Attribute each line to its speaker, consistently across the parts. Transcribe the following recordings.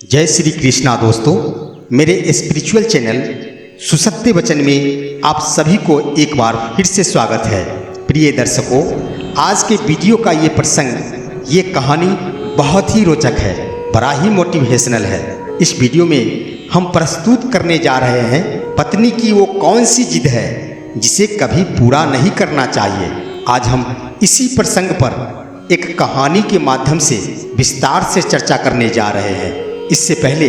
Speaker 1: जय श्री कृष्णा दोस्तों, मेरे स्पिरिचुअल चैनल सुसत्य वचन में आप सभी को एक बार फिर से स्वागत है। प्रिय दर्शकों, आज के वीडियो का ये प्रसंग, ये कहानी बहुत ही रोचक है, बड़ा ही मोटिवेशनल है। इस वीडियो में हम प्रस्तुत करने जा रहे हैं पत्नी की वो कौन सी जिद है जिसे कभी पूरा नहीं करना चाहिए। आज हम इसी प्रसंग पर एक कहानी के माध्यम से विस्तार से चर्चा करने जा रहे हैं। इससे पहले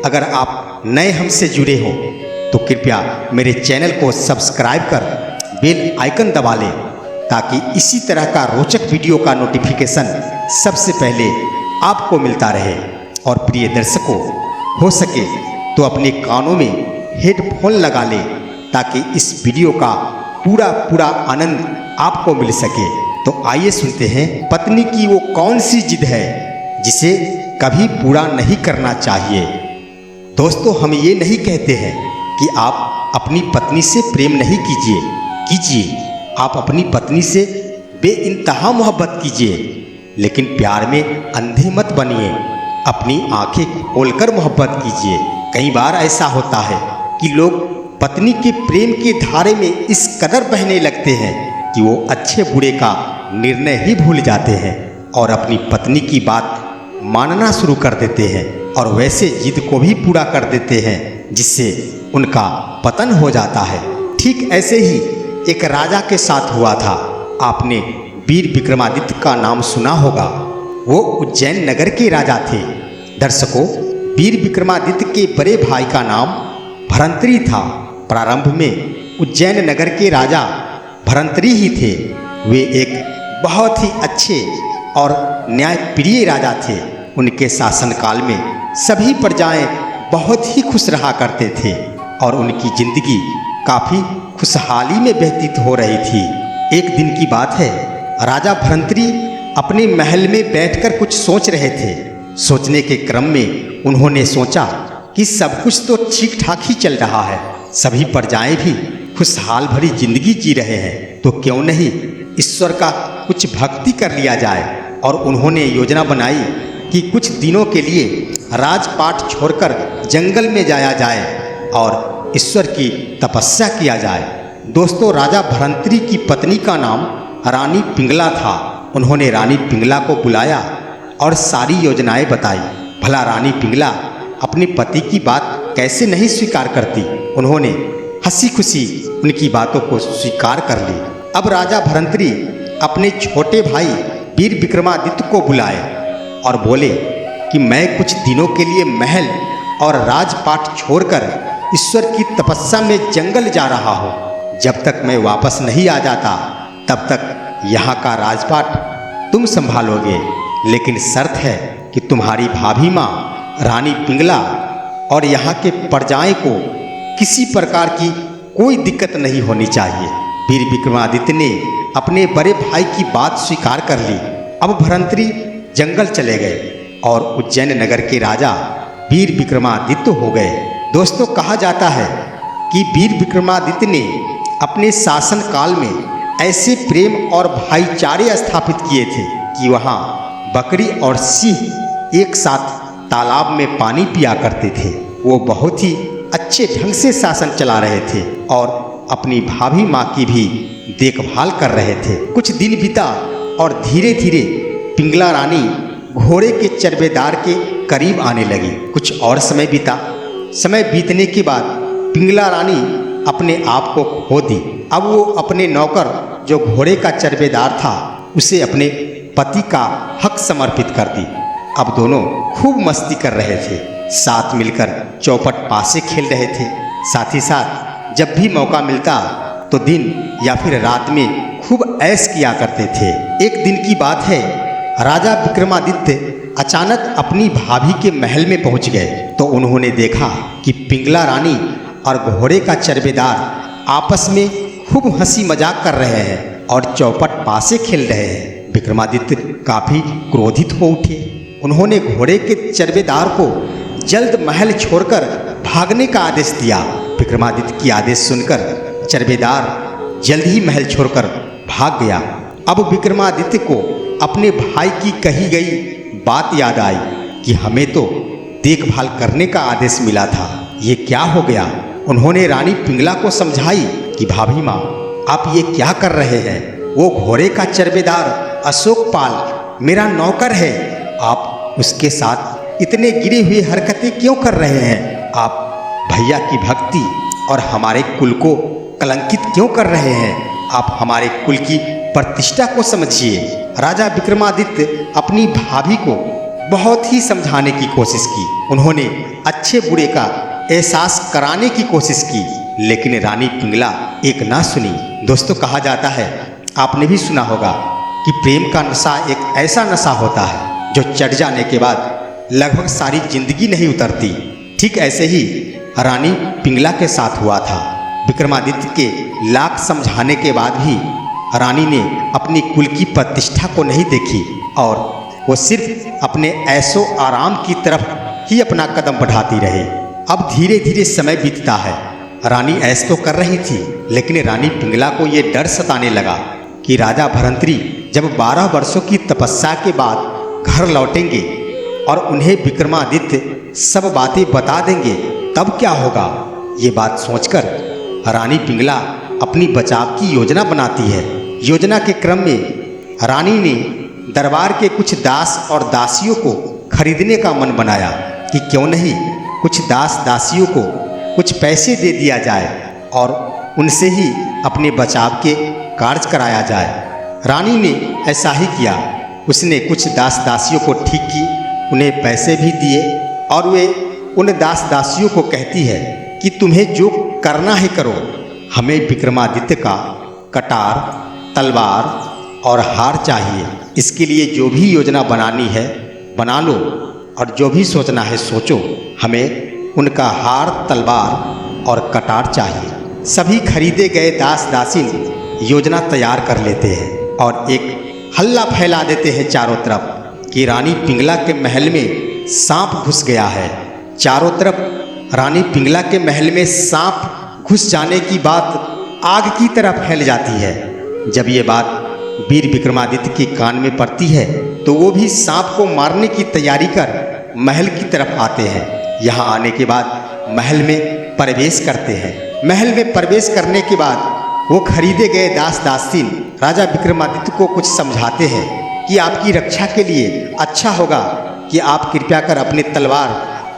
Speaker 1: अगर आप नए हमसे जुड़े हो तो कृपया मेरे चैनल को सब्सक्राइब कर बेल आइकन दबा लें ताकि इसी तरह का रोचक वीडियो का नोटिफिकेशन सबसे पहले आपको मिलता रहे। और प्रिय दर्शकों, हो सके तो अपने कानों में हेडफोन लगा लें ताकि इस वीडियो का पूरा आनंद आपको मिल सके। तो आइए सुनते हैं पत्नी की वो कौन सी जिद है जिसे कभी पूरा नहीं करना चाहिए। दोस्तों, हम ये नहीं कहते हैं कि आप अपनी पत्नी से प्रेम नहीं कीजिए, आप अपनी पत्नी से बेइंतहा मोहब्बत कीजिए, लेकिन प्यार में अंधे मत बनिए। अपनी आंखें खोलकर मोहब्बत कीजिए। कई बार ऐसा होता है कि लोग पत्नी के प्रेम के धारे में इस कदर बहने लगते हैं कि वो अच्छे बुरे का निर्णय ही भूल जाते हैं और अपनी पत्नी की बात मानना शुरू कर देते हैं और वैसे जिद को भी पूरा कर देते हैं जिससे उनका पतन हो जाता है। ठीक ऐसे ही एक राजा के साथ हुआ था। आपने वीर विक्रमादित्य का नाम सुना होगा। वो उज्जैन नगर के राजा थे। दर्शकों, वीर विक्रमादित्य के बड़े भाई का नाम भरंतरी था। प्रारंभ में उज्जैन नगर के राजा भरंतरी ही थे। वे एक बहुत ही अच्छे और न्यायप्रिय राजा थे। उनके शासनकाल में सभी प्रजाएं बहुत ही खुश रहा करते थे और उनकी जिंदगी काफ़ी खुशहाली में व्यतीत हो रही थी। एक दिन की बात है, राजा भरंतरी अपने महल में बैठकर कुछ सोच रहे थे। सोचने के क्रम में उन्होंने सोचा कि सब कुछ तो ठीक ठाक ही चल रहा है, सभी प्रजाएं भी खुशहाल भरी जिंदगी जी रहे हैं, तो क्यों नहीं ईश्वर का कुछ भक्ति कर लिया जाए। और उन्होंने योजना बनाई कि कुछ दिनों के लिए राजपाट छोड़कर जंगल में जाया जाए और ईश्वर की तपस्या किया जाए। दोस्तों, राजा भरंतरी की पत्नी का नाम रानी पिंगला था। उन्होंने रानी पिंगला को बुलाया और सारी योजनाएं बताई। भला रानी पिंगला अपने पति की बात कैसे नहीं स्वीकार करती। उन्होंने हंसी खुशी उनकी बातों को स्वीकार कर ली। अब राजा भरंतरी अपने छोटे भाई वीर विक्रमादित्य को बुलाए और बोले कि मैं कुछ दिनों के लिए महल और राजपाट छोड़कर ईश्वर की तपस्या में जंगल जा रहा हूँ। जब तक मैं वापस नहीं आ जाता तब तक यहाँ का राजपाट तुम संभालोगे, लेकिन शर्त है कि तुम्हारी भाभी माँ रानी पिंगला और यहाँ के प्रजाएं को किसी प्रकार की कोई दिक्कत नहीं होनी चाहिए। वीर विक्रमादित्य ने अपने बड़े भाई की बात स्वीकार कर ली। अब भरंतरी जंगल चले गए और उज्जैन नगर के राजा वीर विक्रमादित्य हो गए। दोस्तों, कहा जाता है कि वीर विक्रमादित्य ने अपने शासन काल में ऐसे प्रेम और भाईचारे स्थापित किए थे कि वहाँ बकरी और सिंह एक साथ तालाब में पानी पिया करते थे। वो बहुत ही अच्छे ढंग से शासन चला रहे थे और अपनी भाभी माँ की भी देखभाल कर रहे थे। कुछ दिन बीता और धीरे धीरे पिंगला रानी घोड़े के चरबेदार के करीब आने लगी। कुछ और समय बीता। समय बीतने के बाद पिंगला रानी अपने आप को खो दी। अब वो अपने नौकर जो घोड़े का चरबेदार था उसे अपने पति का हक समर्पित कर दी। अब दोनों खूब मस्ती कर रहे थे, साथ मिलकर चौपट पासे खेल रहे थे। साथ ही साथ जब भी मौका मिलता तो दिन या फिर रात में खूब ऐश किया करते थे। एक दिन की बात है, राजा विक्रमादित्य अचानक अपनी भाभी के महल में पहुंच गए तो उन्होंने देखा कि पिंगला रानी और घोड़े का चरबेदार आपस में खूब हंसी मजाक कर रहे हैं और चौपट पासे खेल रहे हैं। विक्रमादित्य काफी क्रोधित हो उठे। उन्होंने घोड़े के चरबेदार को जल्द महल छोड़कर भागने का आदेश दिया। विक्रमादित्य की आदेश सुनकर चरबेदार जल्द ही महल छोड़कर भाग गया। अब विक्रमादित्य को अपने भाई की कही गई बात याद आई कि हमें तो देखभाल करने का आदेश मिला था। ये क्या हो गया? उन्होंने रानी पिंगला को समझाई कि भाभी माँ, आप ये क्या कर रहे हैं? वो घोड़े का चर्बेदार अशोक पाल मेरा नौकर है। आप उसके साथ इतने गिरी हुई हरकतें क्यों कर रहे हैं? आप भैया की भक्ति और हमारे कुल को कलंकित क्यों कर रहे हैं? आप हमारे कुल की प्रतिष्ठा को समझिए। राजा विक्रमादित्य अपनी भाभी को बहुत ही समझाने की कोशिश की। उन्होंने अच्छे बुरे का एहसास कराने की कोशिश की, लेकिन रानी पिंगला एक ना सुनी। दोस्तों, कहा जाता है, आपने भी सुना होगा कि प्रेम का नशा एक ऐसा नशा होता है जो चढ़ जाने के बाद लगभग सारी जिंदगी नहीं उतरती। ठीक ऐसे ही रानी पिंगला के साथ हुआ था। विक्रमादित्य के लाख समझाने के बाद भी रानी ने अपनी कुल की प्रतिष्ठा को नहीं देखी और वो सिर्फ अपने ऐशो आराम की तरफ ही अपना कदम बढ़ाती रही। अब धीरे धीरे समय बीतता है। रानी ऐश तो कर रही थी, लेकिन रानी पिंगला को ये डर सताने लगा कि राजा भरंत्री जब 12 वर्षों की तपस्या के बाद घर लौटेंगे और उन्हें विक्रमादित्य सब बातें बता देंगे, तब क्या होगा? ये बात सोचकर रानी पिंगला अपनी बचाव की योजना बनाती है। योजना के क्रम में रानी ने दरबार के कुछ दास और दासियों को खरीदने का मन बनाया कि क्यों नहीं कुछ दास दासियों को कुछ पैसे दे दिया जाए और उनसे ही अपने बचाव के कार्य कराया जाए। रानी ने ऐसा ही किया। उसने कुछ दास दासियों को ठीक की, उन्हें पैसे भी दिए और वे उन दास दासियों को कहती है कि तुम्हें जो करना है करो। हमें विक्रमादित्य का कटार, तलवार और हार चाहिए। इसके लिए जो भी योजना बनानी है बना लो और जो भी सोचना है सोचो। हमें उनका हार, तलवार और कटार चाहिए। सभी खरीदे गए दास दासीन योजना तैयार कर लेते हैं और एक हल्ला फैला देते हैं चारों तरफ कि रानी पिंगला के महल में सांप घुस गया है। चारों तरफ रानी पिंगला के महल में सांप घुस जाने की बात आग की तरह फैल जाती है। जब ये बात वीर विक्रमादित्य के कान में पड़ती है तो वो भी सांप को मारने की तैयारी कर महल की तरफ आते हैं। यहाँ आने के बाद महल में प्रवेश करते हैं। महल में प्रवेश करने के बाद वो खरीदे गए दास दासीन राजा विक्रमादित्य को कुछ समझाते हैं कि आपकी रक्षा के लिए अच्छा होगा कि आप कृपया कर अपने तलवार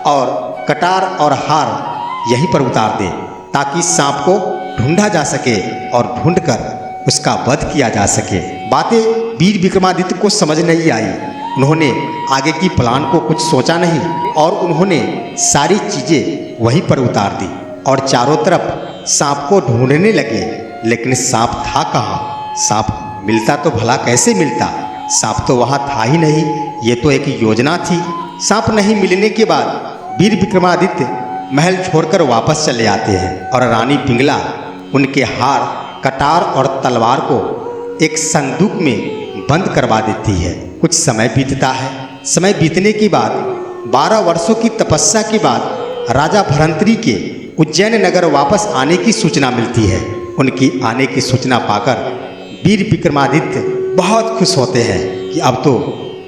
Speaker 1: और कटार और हार यहीं पर उतार दें ताकि सांप को ढूंढा जा सके और ढूंढकर उसका वध किया जा सके। बातें वीर विक्रमादित्य को समझ नहीं आई। उन्होंने आगे की प्लान को कुछ सोचा नहीं और उन्होंने सारी चीज़ें वहीं पर उतार दी और चारों तरफ सांप को ढूंढने लगे। लेकिन सांप था कहाँ? सांप मिलता तो भला कैसे मिलता? सांप तो वहाँ था ही नहीं। ये तो एक योजना थी। सांप नहीं मिलने के बाद वीर विक्रमादित्य महल छोड़कर वापस चले आते हैं और रानी पिंगला उनके हार, कटार और तलवार को एक संदूक में बंद करवा देती है। कुछ समय बीतता है। समय बीतने के बाद 12 वर्षों की तपस्या के बाद राजा भरंत्री के उज्जैन नगर वापस आने की सूचना मिलती है। उनकी आने की सूचना पाकर वीर विक्रमादित्य बहुत खुश होते हैं कि अब तो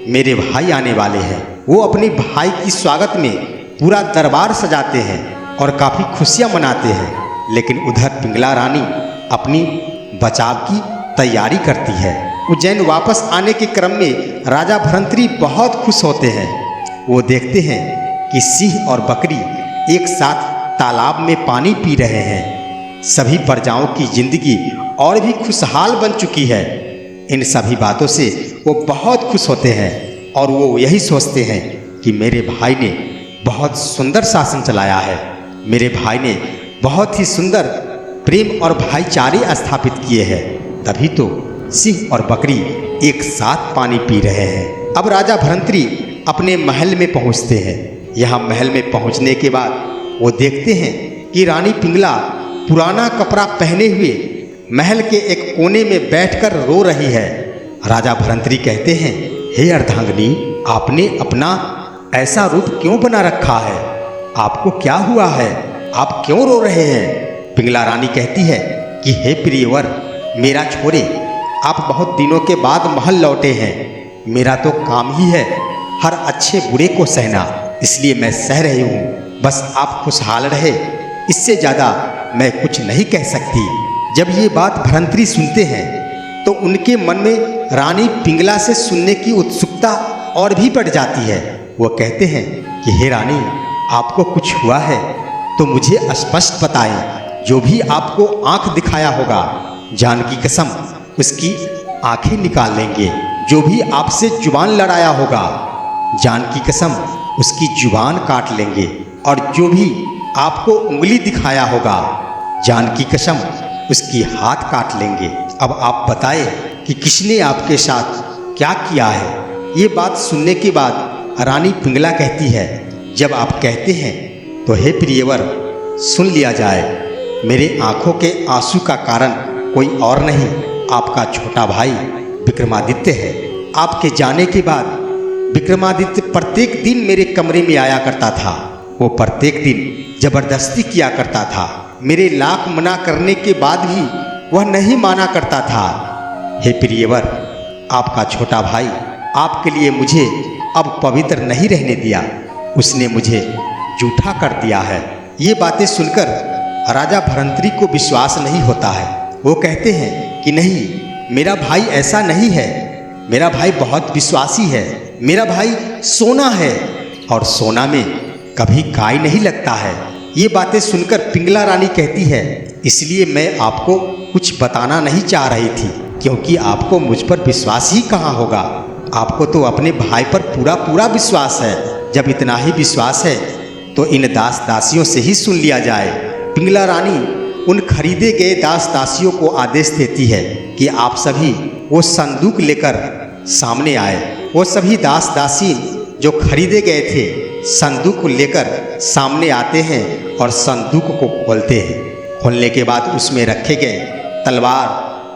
Speaker 1: मेरे भाई आने वाले हैं। वो अपने भाई की स्वागत में पूरा दरबार सजाते हैं और काफ़ी खुशियाँ मनाते हैं। लेकिन उधर पिंगला रानी अपनी बचाव की तैयारी करती है। उज्जैन वापस आने के क्रम में राजा भरंत्री बहुत खुश होते हैं। वो देखते हैं कि सिंह और बकरी एक साथ तालाब में पानी पी रहे हैं। सभी प्रजाओं की जिंदगी और भी खुशहाल बन चुकी है। इन सभी बातों से वो बहुत खुश होते हैं और वो यही सोचते हैं कि मेरे भाई ने बहुत सुंदर शासन चलाया है। मेरे भाई ने बहुत ही सुंदर प्रेम और भाईचारे स्थापित किए हैं, तभी तो सिंह और बकरी एक साथ पानी पी रहे हैं। अब राजा भरंत्री अपने महल में पहुंचते हैं। यहाँ महल में पहुंचने के बाद वो देखते हैं कि रानी पिंगला पुराना कपड़ा पहने हुए महल के एक कोने में बैठकर रो रही है। राजा भरंत्री कहते हैं, हे अर्धांगिनी, आपने अपना ऐसा रूप क्यों बना रखा है? आपको क्या हुआ है? आप क्यों रो रहे हैं? पिंगला रानी कहती है कि हे प्रियवर, मेरा छोरे, आप बहुत दिनों के बाद महल लौटे हैं। मेरा तो काम ही है हर अच्छे बुरे को सहना, इसलिए मैं सह रही हूँ। बस आप खुशहाल रहे, इससे ज़्यादा मैं कुछ नहीं कह सकती। जब ये बात भरंतरी सुनते हैं तो उनके मन में रानी पिंगला से सुनने की उत्सुकता और भी बढ़ जाती है। वो कहते हैं कि हे रानी, आपको कुछ हुआ है तो मुझे स्पष्ट बताएं। जो भी आपको आंख दिखाया होगा, जान की कसम उसकी आंखें निकाल लेंगे। जो भी आपसे जुबान लड़ाया होगा, जान की कसम उसकी जुबान काट लेंगे। और जो भी आपको उंगली दिखाया होगा, जान की कसम उसकी हाथ काट लेंगे। अब आप बताएं कि किसने आपके साथ क्या किया है। ये बात सुनने के बाद रानी पिंगला कहती है, जब आप कहते हैं तो हे प्रियवर, सुन लिया जाए। मेरे आंखों के आंसू का कारण कोई और नहीं, आपका छोटा भाई विक्रमादित्य है। आपके जाने के बाद विक्रमादित्य प्रत्येक दिन मेरे कमरे में आया करता था। वो प्रत्येक दिन जबरदस्ती किया करता था। मेरे लाख मना करने के बाद भी वह नहीं माना करता था। हे प्रियवर, आपका छोटा भाई आपके लिए मुझे अब पवित्र नहीं रहने दिया, उसने मुझे जूठा कर दिया है। ये बातें सुनकर राजा भरंतरी को विश्वास नहीं होता है। वो कहते हैं कि नहीं, मेरा भाई ऐसा नहीं है। मेरा भाई बहुत विश्वासी है। मेरा भाई सोना है और सोना में कभी काई नहीं लगता है। ये बातें सुनकर पिंगला रानी कहती है, इसलिए मैं आपको कुछ बताना नहीं चाह रही थी, क्योंकि आपको मुझ पर विश्वास ही कहाँ होगा। आपको तो अपने भाई पर पूरा पूरा विश्वास है। जब इतना ही विश्वास है तो इन दास दासियों से ही सुन लिया जाए। पिंगला रानी उन खरीदे गए दास दासियों को आदेश देती है कि आप सभी वो संदूक लेकर सामने आए। वो सभी दास दासी जो खरीदे गए थे संदूक को लेकर सामने आते हैं और संदूक को खोलते हैं। खोलने के बाद उसमें रखे गए तलवार,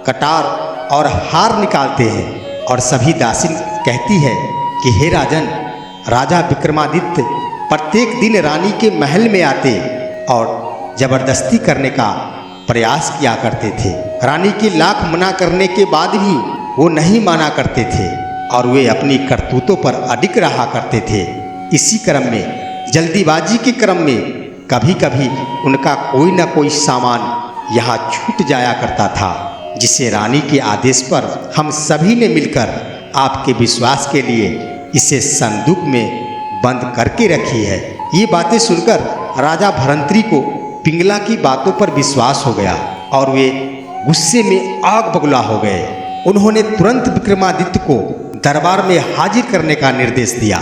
Speaker 1: कटार और हार निकालते हैं। और सभी दासी कहती है कि हे राजन, राजा विक्रमादित्य प्रत्येक दिन रानी के महल में आते और जबरदस्ती करने का प्रयास किया करते थे। रानी के लाख मना करने के बाद भी वो नहीं माना करते थे और वे अपनी करतूतों पर अडिग रहा करते थे। इसी क्रम में, जल्दीबाजी के क्रम में कभी कभी उनका कोई न कोई सामान यहाँ छूट जाया करता था, जिसे रानी के आदेश पर हम सभी ने मिलकर आपके विश्वास के लिए इसे संदूक में बंद करके रखी है। ये बातें सुनकर राजा भरंतरी को पिंगला की बातों पर विश्वास हो गया और वे गुस्से में आग बबूला हो गए। उन्होंने तुरंत विक्रमादित्य को दरबार में हाजिर करने का निर्देश दिया।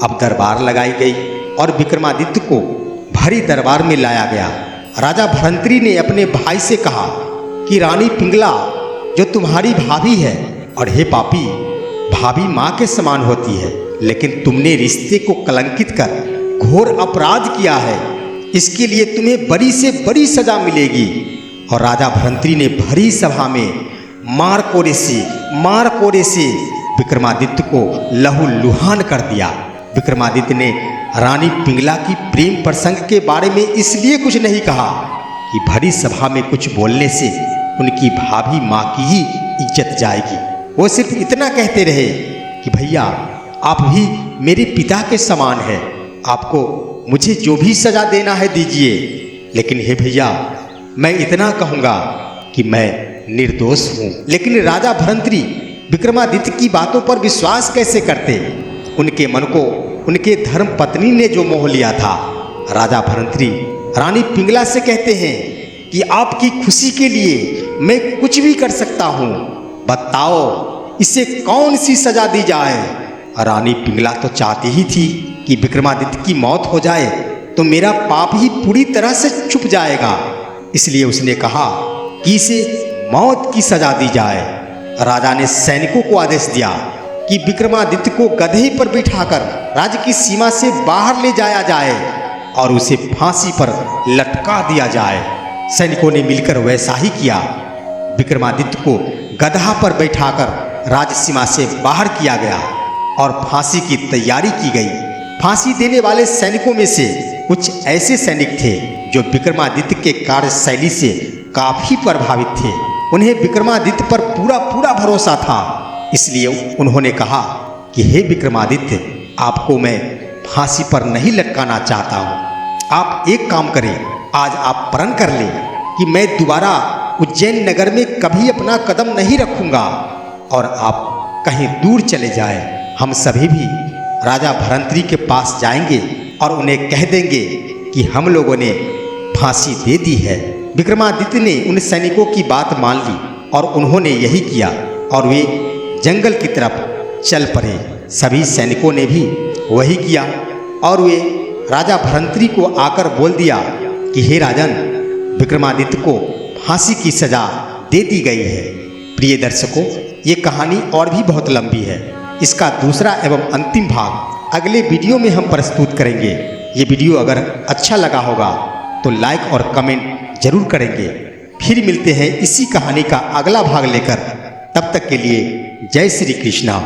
Speaker 1: अब दरबार लगाई गई और विक्रमादित्य को भरी दरबार में लाया गया। राजा भरंतरी ने अपने भाई से कहा कि रानी पिंगला जो तुम्हारी भाभी है, और हे पापी, भाभी माँ के समान होती है, लेकिन तुमने रिश्ते को कलंकित कर घोर अपराध किया है। इसके लिए तुम्हें बड़ी से बड़ी सजा मिलेगी। और राजा भरंतरी ने भरी सभा में मार कोड़े से विक्रमादित्य को लहूलुहान कर दिया। विक्रमादित्य ने रानी पिंगला की प्रेम प्रसंग के बारे में इसलिए कुछ नहीं कहा कि भरी सभा में कुछ बोलने से उनकी भाभी माँ की ही इज्जत जाएगी। वो सिर्फ इतना कहते रहे कि भैया, आप भी मेरे पिता के समान हैं, आपको मुझे जो भी सजा देना है दीजिए, लेकिन हे भैया, मैं इतना कहूँगा कि मैं निर्दोष हूँ। लेकिन राजा भरंतरी विक्रमादित्य की बातों पर विश्वास कैसे करते? उनके मन को उनके धर्म पत्नी ने जो मोह लिया था। राजा भरंतरी रानी पिंगला से कहते हैं कि आपकी खुशी के लिए मैं कुछ भी कर सकता हूँ, बताओ इसे कौन सी सजा दी जाए। रानी पिंगला तो चाहती ही थी कि विक्रमादित्य की मौत हो जाए तो मेरा पाप ही पूरी तरह से छुप जाएगा। इसलिए उसने कहा कि इसे मौत की सजा दी जाए। राजा ने सैनिकों को आदेश दिया कि विक्रमादित्य को गधे पर बिठाकर राज्य की सीमा से बाहर ले जाया जाए और उसे फांसी पर लटका दिया जाए। सैनिकों ने मिलकर वैसा ही किया। विक्रमादित्य को गधा पर बैठाकर राज सीमा से बाहर किया गया और फांसी की तैयारी की गई। फांसी देने वाले सैनिकों में से कुछ ऐसे सैनिक थे जो विक्रमादित्य के कार्यशैली से काफी प्रभावित थे। उन्हें विक्रमादित्य पर पूरा पूरा भरोसा था। इसलिए उन्होंने कहा कि हे विक्रमादित्य, आपको मैं फांसी पर नहीं लटकाना चाहता हूँ। आप एक काम करें, आज आप प्रण कर लें कि मैं दोबारा उज्जैन नगर में कभी अपना कदम नहीं रखूँगा और आप कहीं दूर चले जाएं। हम सभी भी राजा भरंतरी के पास जाएंगे और उन्हें कह देंगे कि हम लोगों ने फांसी दे दी है। विक्रमादित्य ने उन सैनिकों की बात मान ली और उन्होंने यही किया और वे जंगल की तरफ चल पड़े। सभी सैनिकों ने भी वही किया और वे राजा भरंतरी को आकर बोल दिया कि हे राजन, विक्रमादित्य को फांसी की सजा दे दी गई है। प्रिय दर्शकों, ये कहानी और भी बहुत लंबी है। इसका दूसरा एवं अंतिम भाग अगले वीडियो में हम प्रस्तुत करेंगे। ये वीडियो अगर अच्छा लगा होगा तो लाइक और कमेंट जरूर करेंगे। फिर मिलते हैं इसी कहानी का अगला भाग लेकर। तब तक के लिए जय श्री कृष्णा।